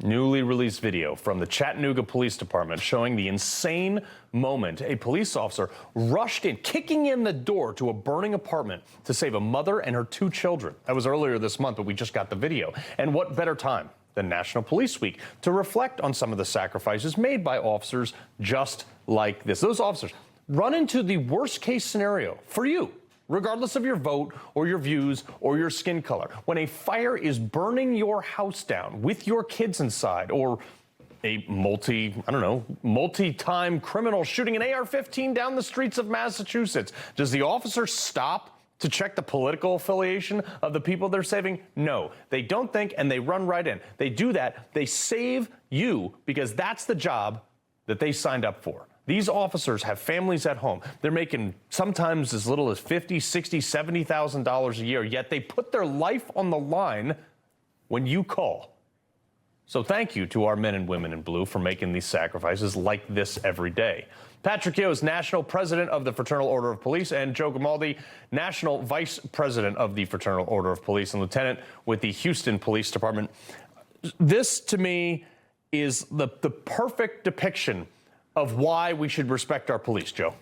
Newly released video from the Chattanooga Police Department showing the insane moment a police officer rushed in, kicking in the door to a burning apartment to save a mother and her 2 children. That was earlier this month, but we just got the video. And what better time than National Police Week to reflect on some of the sacrifices made by officers just like this. Those officers run into the worst case scenario for you, regardless of your vote or your views or your skin color. When a fire is burning your house down with your kids inside, or a multi-time criminal shooting an AR-15 down the streets of Massachusetts, does the officer stop to check the political affiliation of the people they're saving? No, they don't think, and they run right in. They do that. They save you because that's the job that they signed up for. These officers have families at home. They're making sometimes as little as $50,000, $60,000, $70,000 a year, yet they put their life on the line when you call. So thank you to our men and women in blue for making these sacrifices like this every day. Patrick Yoes, National President of the Fraternal Order of Police, and Joe Gamaldi, National Vice President of the Fraternal Order of Police and Lieutenant with the Houston Police Department. This, to me, is the perfect depiction of why we should respect our police, Joe.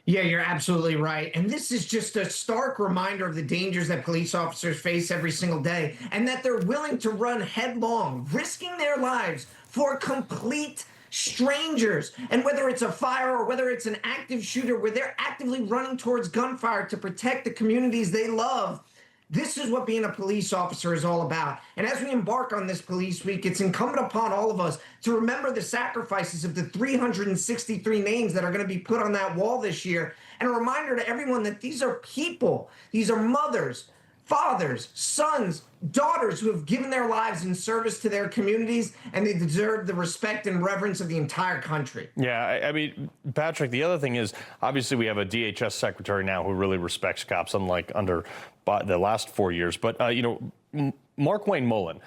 Yeah, you're absolutely right. And this is just a stark reminder of the dangers that police officers face every single day, and that they're willing to run headlong, risking their lives for complete strangers. And whether it's a fire or whether it's an active shooter where they're actively running towards gunfire to protect the communities they love, this is what being a police officer is all about. And as we embark on this police week, it's incumbent upon all of us to remember the sacrifices of the 363 names that are going to be put on that wall this year. And a reminder to everyone that these are people. These are mothers, fathers, sons, daughters who have given their lives in service to their communities, and they deserve the respect and reverence of the entire country. Yeah, I mean, Patrick, the other thing is, obviously we have a DHS secretary now who really respects cops, unlike under the last 4 years. But, Mark Wayne Mullen,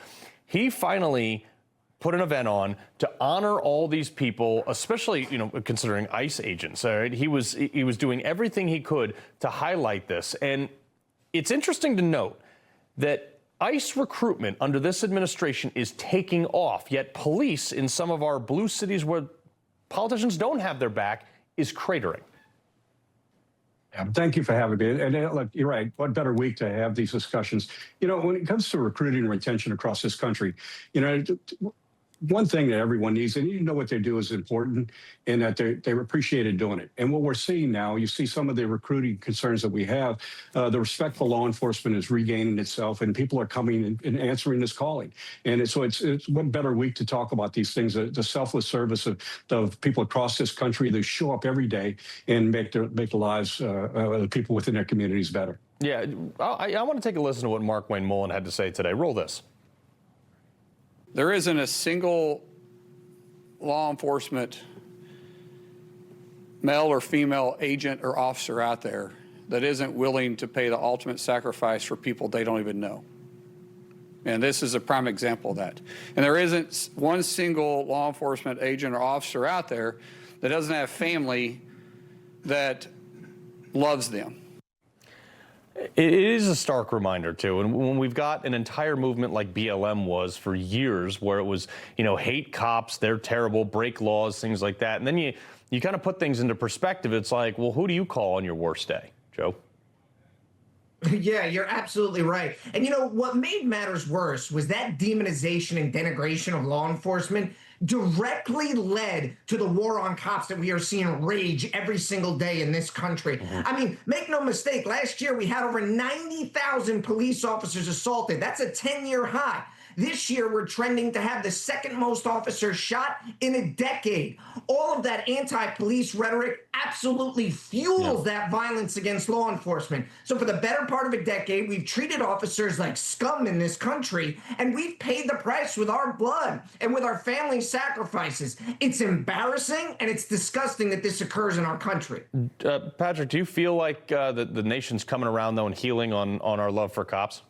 he finally put an event on to honor all these people, especially, considering ICE agents. All right? He was doing everything he could to highlight this. And it's interesting to note that ICE recruitment under this administration is taking off, yet police in some of our blue cities where politicians don't have their back is cratering. Yeah, thank you for having me. And look, you're right. What better week to have these discussions? When it comes to recruiting and retention across this country, one thing that everyone needs, and you know what they do is important, and that they're appreciated doing it. And what we're seeing now, you see some of the recruiting concerns that we have, the respect for law enforcement is regaining itself, and people are coming and answering this calling. And so it's one better week to talk about these things, the selfless service of people across this country that show up every day and make the lives of the people within their communities better. Yeah, I want to take a listen to what Mark Wayne Mullen had to say today. Roll this. There isn't a single law enforcement male or female agent or officer out there that isn't willing to pay the ultimate sacrifice for people they don't even know. And this is a prime example of that. And there isn't one single law enforcement agent or officer out there that doesn't have family that loves them. It is a stark reminder, too. And when we've got an entire movement like BLM was for years, where it was, hate cops, they're terrible, break laws, things like that. And then you kind of put things into perspective. It's like, well, who do you call on your worst day, Joe? Yeah, you're absolutely right. And what made matters worse was that demonization and denigration of law enforcement directly led to the war on cops that we are seeing rage every single day in this country. I mean, make no mistake, last year we had over 90,000 police officers assaulted. That's a 10-year high. This year, we're trending to have the second most officers shot in a decade. All of that anti-police rhetoric absolutely fuels that violence against law enforcement. So for the better part of a decade, we've treated officers like scum in this country, and we've paid the price with our blood and with our family sacrifices. It's embarrassing, and it's disgusting that this occurs in our country. Patrick, do you feel like the nation's coming around, though, and healing on our love for cops?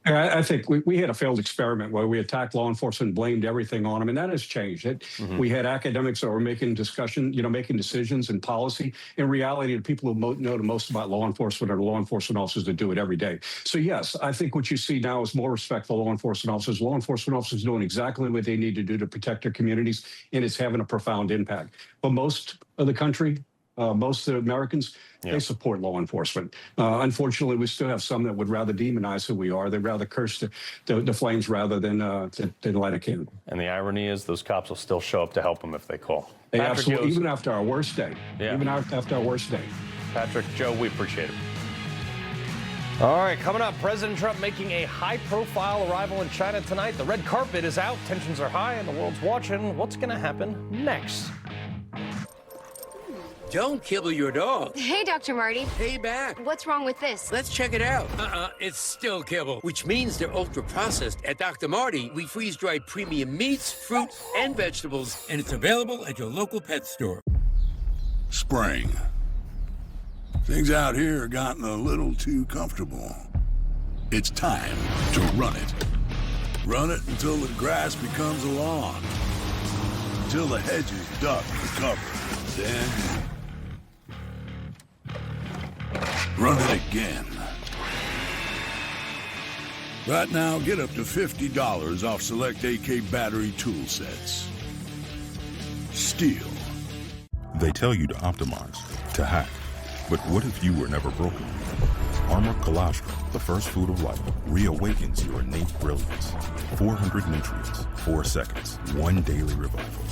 I think we had a failed experiment where we attacked law enforcement, blamed everything on them, and that has changed. We had academics that were making making decisions and policy. In reality, the people who know the most about law enforcement are the law enforcement officers that do it every day. So yes, I think what you see now is more respect for law enforcement officers. Law enforcement officers doing exactly what they need to do to protect their communities, and it's having a profound impact. But most of the country, most of the Americans, they support law enforcement. Unfortunately, we still have some that would rather demonize who we are. They'd rather curse the flames rather than light a candle. And the irony is those cops will still show up to help them if they call. They absolutely, even after our worst day. Yeah. Even after our worst day. Patrick, Joe, we appreciate it. All right, coming up, President Trump making a high-profile arrival in China tonight. The red carpet is out, tensions are high, and the world's watching. What's going to happen next? Don't kibble your dog. Hey, Dr. Marty. Hey, back. What's wrong with this? Let's check it out. It's still kibble, which means they're ultra-processed. At Dr. Marty, we freeze-dried premium meats, fruit, and vegetables, and it's available at your local pet store. Spring. Things out here have gotten a little too comfortable. It's time to run it. Run it until the grass becomes a lawn. Until the hedges duck for cover. Then, run it again. Right now, get up to $50 off select AK battery tool sets. Steel. They tell you to optimize, to hack. But what if you were never broken? Armor Colostrum, the first food of life, reawakens your innate brilliance. 400 nutrients, 4 seconds, 1 daily revival.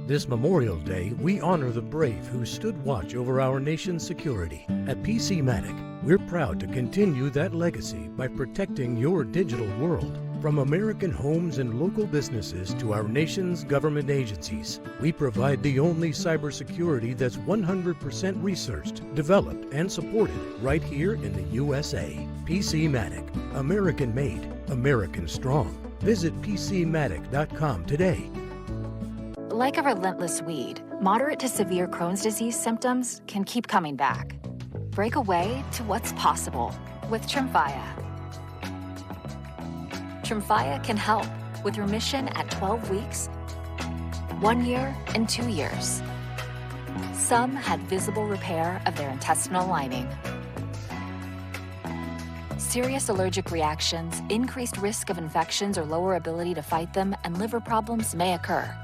This Memorial Day, we honor the brave who stood watch over our nation's security. At PCmatic, we're proud to continue that legacy by protecting your digital world. From American homes and local businesses to our nation's government agencies, we provide the only cybersecurity that's 100% researched, developed, and supported right here in the USA. PCmatic, American made, American strong. Visit PCmatic.com today. Like a relentless weed, moderate to severe Crohn's disease symptoms can keep coming back. Break away to what's possible with Tremfya. Tremfya can help with remission at 12 weeks, 1 year, and 2 years. Some had visible repair of their intestinal lining. Serious allergic reactions, increased risk of infections or lower ability to fight them, and liver problems may occur.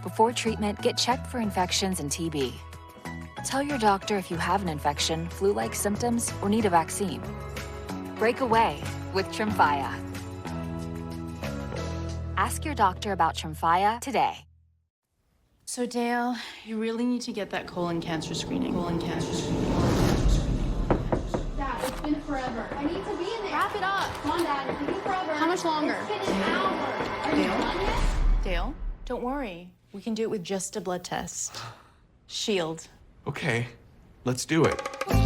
Before treatment, get checked for infections and TB. Tell your doctor if you have an infection, flu-like symptoms, or need a vaccine. Break away with Tremfya. Ask your doctor about Tremfya today. So Dale, you really need to get that colon cancer screening. Dad, it's been forever. I need to be in there. Wrap it up. Come on, Dad. It's taking forever. How much longer? It's been an hour. Are you done yet? Dale, don't worry. We can do it with just a blood test. Shield. Okay, let's do it.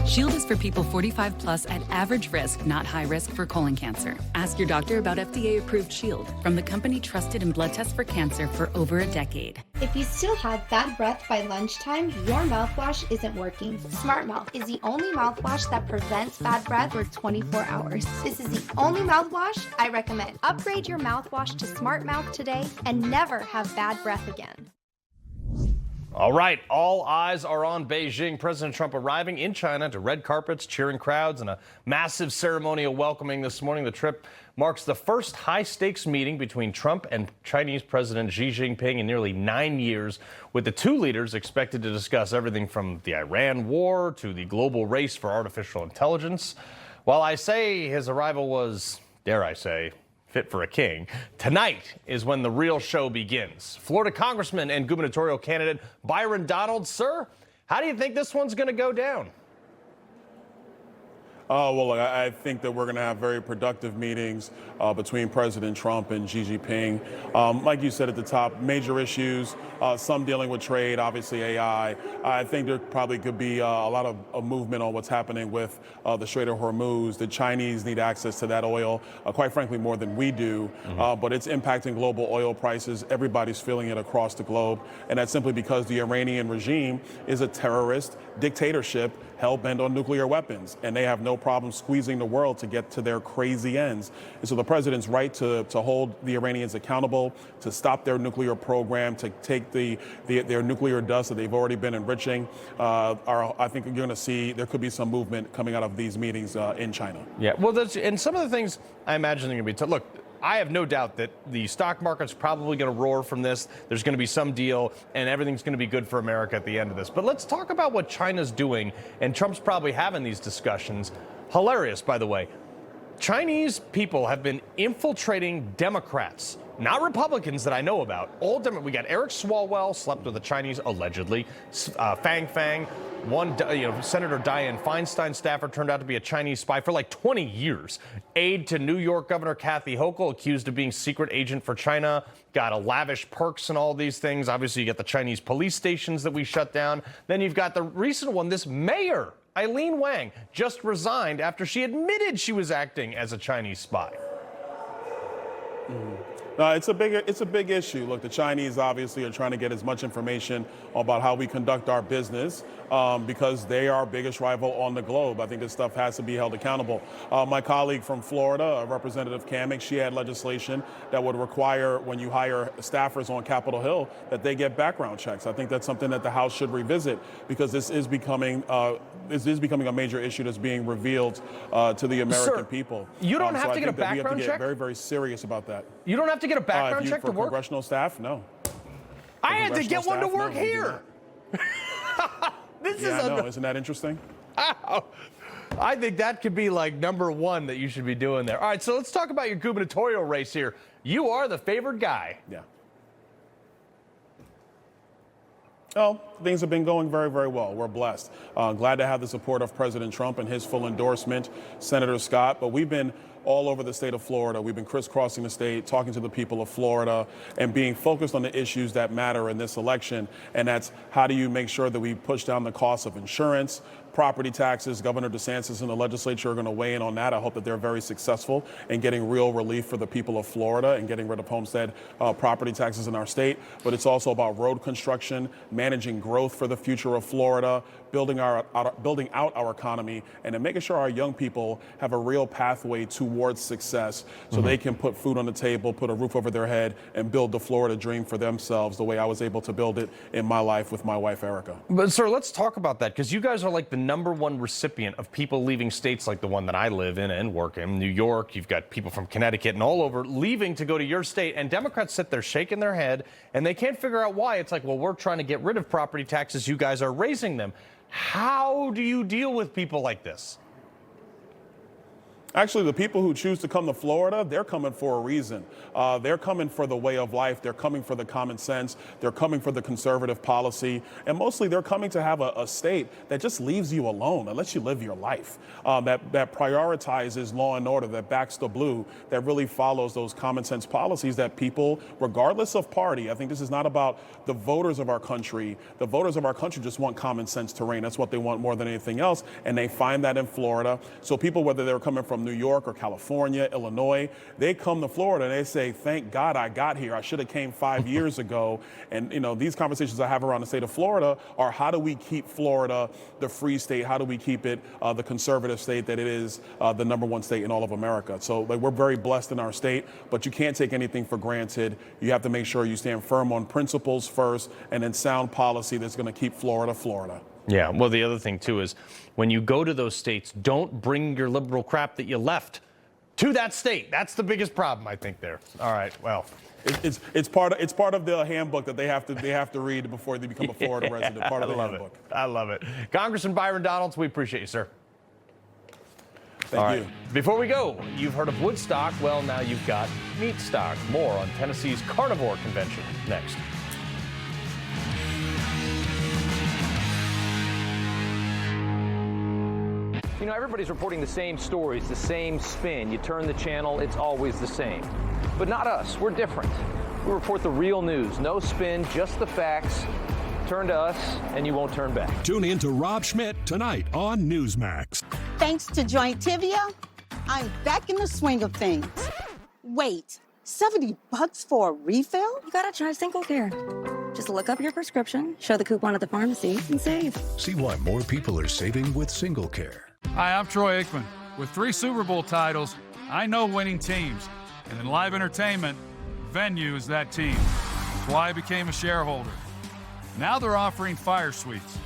Shield is for people 45 plus at average risk, not high risk for colon cancer. Ask your doctor about FDA-approved Shield from the company trusted in blood tests for cancer for over a decade. If you still have bad breath by lunchtime, your mouthwash isn't working. Smart Mouth is the only mouthwash that prevents bad breath for 24 hours. This is the only mouthwash I recommend. Upgrade your mouthwash to Smart Mouth today and never have bad breath again. All right, all eyes are on Beijing. President Trump arriving in China to red carpets, cheering crowds, and a massive ceremonial welcoming this morning. The trip marks the first high-stakes meeting between Trump and Chinese President Xi Jinping in nearly 9 years, with the two leaders expected to discuss everything from the Iran war to the global race for artificial intelligence. While I say his arrival was, dare I say, fit for a king, tonight is when the real show begins. Florida Congressman and gubernatorial candidate Byron Donalds, sir, how do you think this one's going to go down? Well, I think that we're going to have very productive meetings between President Trump and Xi Jinping. Like you said at the top, major issues, some dealing with trade, obviously AI. I think there probably could be a lot of movement on what's happening with the Strait of Hormuz. The Chinese need access to that oil, quite frankly, more than we do. But it's impacting global oil prices. Everybody's feeling it across the globe. And that's simply because the Iranian regime is a terrorist dictatorship hell-bent on nuclear weapons, and they have no problem squeezing the world to get to their crazy ends. And so the president's right to hold the Iranians accountable, to stop their nuclear program, to take their nuclear dust that they've already been enriching. I think you're going to see there could be some movement coming out of these meetings in China. Yeah, well, and some of the things I imagine are going to be look, I have no doubt that the stock market's probably going to roar from this. There's going to be some deal, and everything's going to be good for America at the end of this. But let's talk about what China's doing, and Trump's probably having these discussions. Hilarious, by the way. Chinese people have been infiltrating Democrats, not Republicans that I know about. All Democrats. We got Eric Swalwell slept with a Chinese, allegedly. Fang Fang. One, Senator Dianne Feinstein staffer turned out to be a Chinese spy for like 20 years. Aide to New York Governor Kathy Hochul, accused of being secret agent for China. Got a lavish perks and all these things. Obviously, you got the Chinese police stations that we shut down. Then you've got the recent one, this mayor, Eileen Wang, just resigned after she admitted she was acting as a Chinese spy. It's a big issue. Look, the Chinese obviously are trying to get as much information about how we conduct our business because they are our biggest rival on the globe. I think this stuff has to be held accountable. My colleague from Florida, Representative Kamik, she had legislation that would require when you hire staffers on Capitol Hill that they get background checks. I think that's something that the House should revisit because this is becoming a major issue that's being revealed to the American people. You don't have to get a background check? We have to get very, very serious about that. You don't have to get a background check to work? For congressional staff, no. I had to get one to work here. Isn't that interesting? I think that could be like number one that you should be doing there. All right, so let's talk about your gubernatorial race here. You are the favored guy. Yeah. Oh, things have been going very, very well. We're blessed. Glad to have the support of President Trump and his full endorsement, Senator Scott. But we've been all over the state of Florida. We've been crisscrossing the state, talking to the people of Florida, and being focused on the issues that matter in this election. And that's how do you make sure that we push down the cost of insurance, property taxes. Governor DeSantis and the legislature are going to weigh in on that. I hope that they're very successful in getting real relief for the people of Florida and getting rid of homestead property taxes in our state. But it's also about road construction, managing growth for the future of Florida, building out our economy, and then making sure our young people have a real pathway towards success so they can put food on the table, put a roof over their head, and build the Florida dream for themselves the way I was able to build it in my life with my wife, Erica. But, sir, let's talk about that, because you guys are like the number one recipient of people leaving states like the one that I live in and work in, New York. You've got people from Connecticut and all over leaving to go to your state, and Democrats sit there shaking their head, and they can't figure out why. It's like, well, we're trying to get rid of property taxes. You guys are raising them. How do you deal with people like this? Actually, the people who choose to come to Florida, they're coming for a reason. They're coming for the way of life. They're coming for the common sense. They're coming for the conservative policy. And mostly they're coming to have a state that just leaves you alone, that lets you live your life, that prioritizes law and order, that backs the blue, that really follows those common sense policies that people, regardless of party, I think this is not about the voters of our country. The voters of our country just want common sense to reign. That's what they want more than anything else. And they find that in Florida. So people, whether they're coming from New York or California, Illinois, they come to Florida and they say, thank God I got here. I should have came 5 years ago. And, these conversations I have around the state of Florida are how do we keep Florida the free state? How do we keep it the conservative state that it is, the number one state in all of America? So we're very blessed in our state, but you can't take anything for granted. You have to make sure you stand firm on principles first and then sound policy that's going to keep Florida, Florida. Yeah, well, the other thing, too, is when you go to those states, don't bring your liberal crap that you left to that state. That's the biggest problem, I think, there. All right, well. It's part of the handbook that they have to read before they become a Florida resident. Part of the handbook. I love it. Congressman Byron Donalds, we appreciate you, sir. Thank you. Before we go, you've heard of Woodstock. Well, now you've got Meatstock. More on Tennessee's Carnivore Convention next. Everybody's reporting the same stories, the same spin. You turn the channel, it's always the same. But not us. We're different. We report the real news. No spin, just the facts. Turn to us, and you won't turn back. Tune in to Rob Schmidt tonight on Newsmax. Thanks to Jointivia, I'm back in the swing of things. Wait, $70 for a refill? You gotta try Single Care. Just look up your prescription, show the coupon at the pharmacy, and save. See why more people are saving with Single Care. Hi, I'm Troy Aikman. With 3 Super Bowl titles, I know winning teams. And in live entertainment, Venue is that team. That's why I became a shareholder. Now they're offering Fire Suites,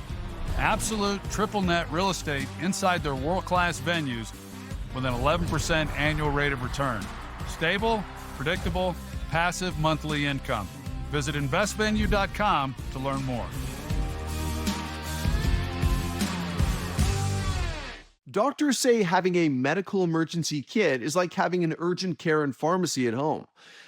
absolute triple net real estate inside their world-class venues with an 11% annual rate of return. Stable, predictable, passive monthly income. Visit investvenue.com to learn more. Doctors say having a medical emergency kit is like having an urgent care and pharmacy at home.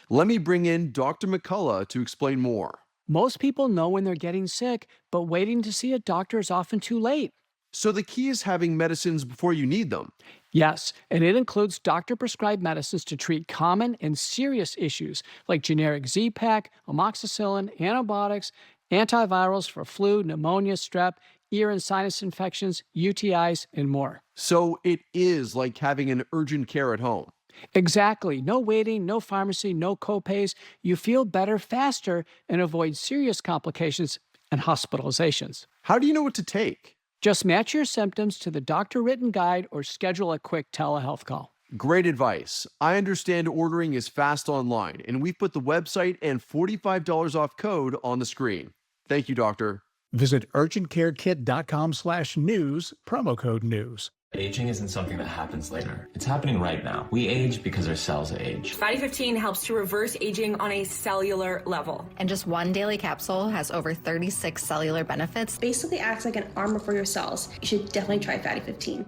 Let me bring in Dr. McCullough to explain more. Most people know when they're getting sick, but waiting to see a doctor is often too late. So the key is having medicines before you need them. Yes, and it includes doctor-prescribed medicines to treat common and serious issues like generic Z-Pak, amoxicillin, antibiotics, antivirals for flu, pneumonia, strep, ear and sinus infections, UTIs, and more. So it is like having an urgent care at home. Exactly. No waiting, no pharmacy, no copays. You feel better faster and avoid serious complications and hospitalizations. How do you know what to take? Just match your symptoms to the doctor-written guide or schedule a quick telehealth call. Great advice. I understand ordering is fast online, and we've put the website and $45 off code on the screen. Thank you, doctor. Visit urgentcarekit.com/news, promo code news. Aging isn't something that happens later. It's happening right now. We age because our cells age. Fatty 15 helps to reverse aging on a cellular level. And just one daily capsule has over 36 cellular benefits. Basically acts like an armor for your cells. You should definitely try Fatty 15.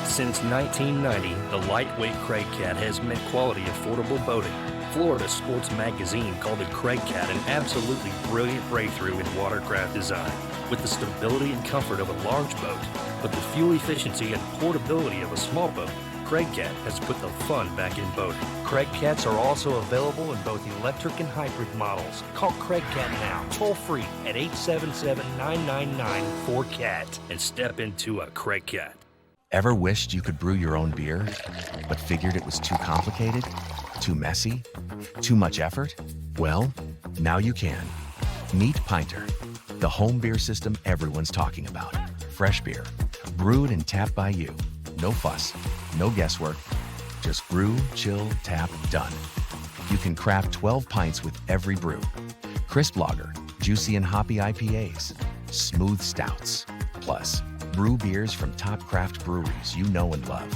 Since 1990, the lightweight Craig Cat has meant quality, affordable boating. Florida Sports Magazine called the Craig Cat an absolutely brilliant breakthrough in watercraft design. With the stability and comfort of a large boat, but the fuel efficiency and portability of a small boat, Craig Cat has put the fun back in boating. Craig Cats are also available in both electric and hybrid models. Call Craig Cat now, toll free at 877-999-4CAT and step into a Craig Cat. Ever wished you could brew your own beer, but figured it was too complicated, too messy, too much effort? Well, now you can. Meet Pinter, the home beer system everyone's talking about. Fresh beer, brewed and tapped by you. No fuss, no guesswork, just brew, chill, tap, done. You can craft 12 pints with every brew. Crisp lager, juicy and hoppy IPAs, smooth stouts, plus brew beers from top craft breweries you know and love.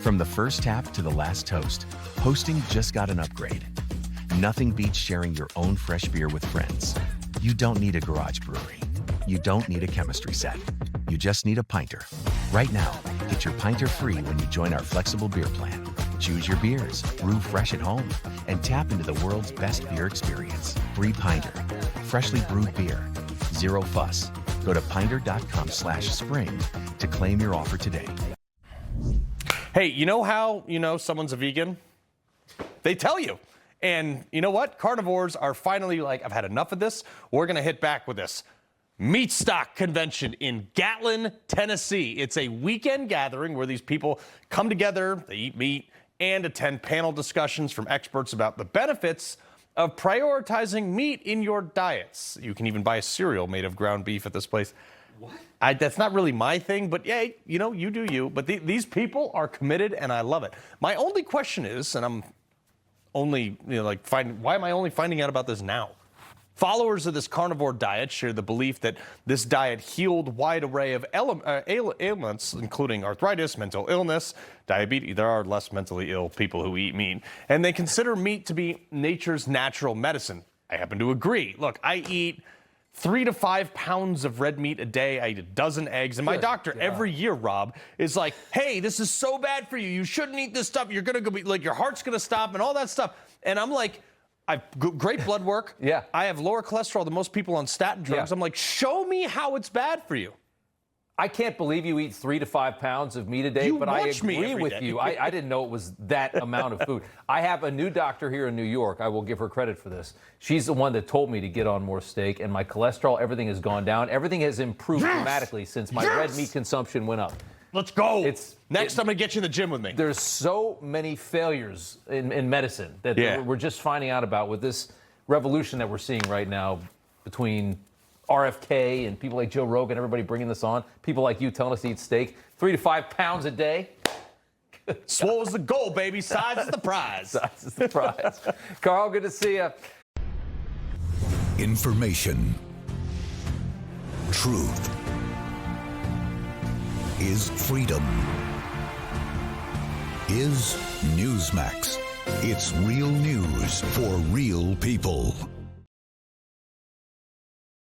From the first tap to the last toast, hosting just got an upgrade. Nothing beats sharing your own fresh beer with friends. You don't need a garage brewery. You don't need a chemistry set. You just need a Pinter. Right now, get your Pinter free when you join our flexible beer plan. Choose your beers, brew fresh at home, and tap into the world's best beer experience. Free Pinter. Freshly brewed beer. Zero fuss. Go to pinter.com/spring to claim your offer today. Hey, you know how you know someone's a vegan? They tell you. And you know what? Carnivores are finally like, I've had enough of this. We're going to hit back with this. Meat Stock Convention in Gatlin, Tennessee. It's a weekend gathering where these people come together, they eat meat, and attend panel discussions from experts about the benefits of prioritizing meat in your diets. You can even buy a cereal made of ground beef at this place. What? That's not really my thing, but yeah, you know, you do you. But these people are committed, and I love it. My only question is, and I'm only, why am I only finding out about this now? Followers of this carnivore diet share the belief that this diet healed a wide array of ailments, including arthritis, mental illness, diabetes. There are less mentally ill people who eat meat. And they consider meat to be nature's natural medicine. I happen to agree. Look, I eat 3 to 5 pounds of red meat a day. I eat a dozen eggs. And my doctor every year, Rob, is like, hey, this is so bad for you. You shouldn't eat this stuff. You're going to go be like, your heart's going to stop and all that stuff. And I'm like, I've great blood work. Yeah. I have lower cholesterol than most people on statin drugs. I'm like, show me how it's bad for you. I can't believe you eat 3 to 5 pounds of meat a day, but I agree with you. I didn't know it was that amount of food. I have a new doctor here in New York. I will give her credit for this. She's the one that told me to get on more steak, and my cholesterol, everything has gone down. Everything has improved dramatically since my red meat consumption went up. Let's go. Next, I'm going to get you in the gym with me. There's so many failures in medicine that we're just finding out about with this revolution that we're seeing right now between RFK and people like Joe Rogan, everybody bringing this on. People like you telling us to eat steak 3 to 5 pounds a day. Swole's the goal, baby. Size is the prize. Size is the prize. Carl, good to see you. Information. Truth. Is freedom. Is Newsmax. It's real news for real people.